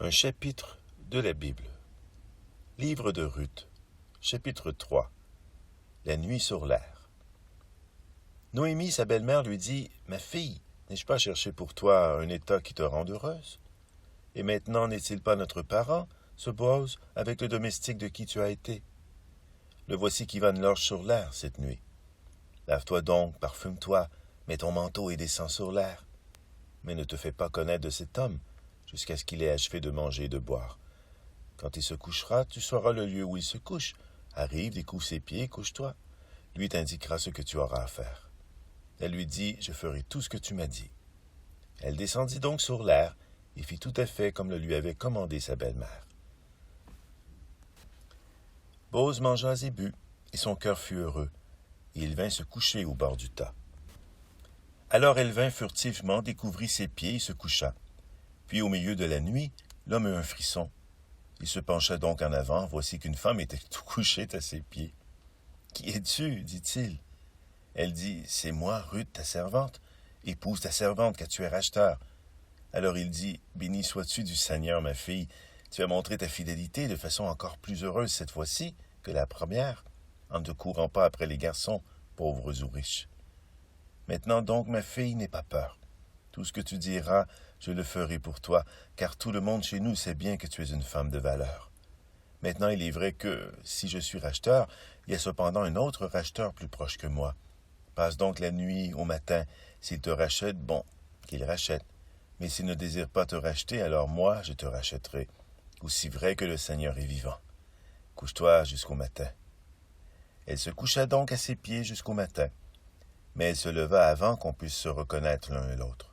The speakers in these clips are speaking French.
Un chapitre de la Bible. Livre de Ruth, chapitre 3. La nuit sur l'air. Noémie, sa belle-mère, lui dit « Ma fille, n'ai-je pas cherché pour toi un état qui te rende heureuse? Et maintenant n'est-il pas notre parent, ce Boaz, avec le domestique de qui tu as été? Le voici qui va de l'orge sur l'air cette nuit. Lave-toi donc, parfume-toi, mets ton manteau et descends sur l'air. Mais ne te fais pas connaître de cet homme, jusqu'à ce qu'il ait achevé de manger et de boire. Quand il se couchera, tu sauras le lieu où il se couche. Arrive, découvre ses pieds, couche-toi. Lui t'indiquera ce que tu auras à faire. Elle lui dit, je ferai tout ce que tu m'as dit. Elle descendit donc sur l'air et fit tout à fait comme le lui avait commandé sa belle-mère. Boaz mangea et but, et son cœur fut heureux, et il vint se coucher au bord du tas. Alors elle vint furtivement, découvrit ses pieds et se coucha. Puis au milieu de la nuit, l'homme eut un frisson. Il se pencha donc en avant, voici qu'une femme était tout couchée à ses pieds. « Qui es-tu? » dit-il. Elle dit, « C'est moi, Ruth, ta servante, épouse ta servante qu'a tué racheteur. » Alors il dit, « Béni sois-tu du Seigneur, ma fille, tu as montré ta fidélité de façon encore plus heureuse cette fois-ci que la première, en ne courant pas après les garçons, pauvres ou riches. Maintenant donc, ma fille, n'aie pas peur. Tout ce que tu diras, je le ferai pour toi, car tout le monde chez nous sait bien que tu es une femme de valeur. Maintenant, il est vrai que, si je suis racheteur, il y a cependant un autre racheteur plus proche que moi. Passe donc la nuit au matin. S'il te rachète, bon, qu'il rachète. Mais s'il ne désire pas te racheter, alors moi, je te rachèterai, aussi vrai que le Seigneur est vivant. Couche-toi jusqu'au matin. » Elle se coucha donc à ses pieds jusqu'au matin, mais elle se leva avant qu'on puisse se reconnaître l'un et l'autre.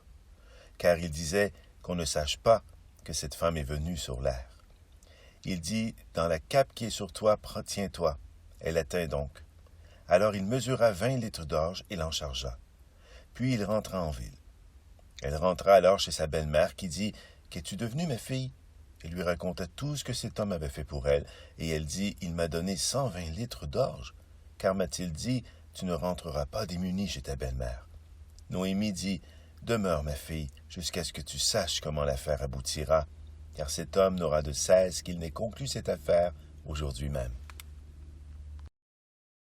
Car il disait qu'on ne sache pas que cette femme est venue sur l'air. Il dit, « Dans la cape qui est sur toi, tiens-toi. » Elle la tint donc. Alors il mesura 20 litres d'orge et l'en chargea. Puis il rentra en ville. Elle rentra alors chez sa belle-mère qui dit, « Qu'es-tu devenue, ma fille? » Elle lui raconta tout ce que cet homme avait fait pour elle, et elle dit, « Il m'a donné 120 litres d'orge, car m'a-t-il dit, tu ne rentreras pas démunie chez ta belle-mère. » Noémie dit, « Demeure, ma fille, jusqu'à ce que tu saches comment l'affaire aboutira, car cet homme n'aura de cesse qu'il n'ait conclu cette affaire aujourd'hui même. »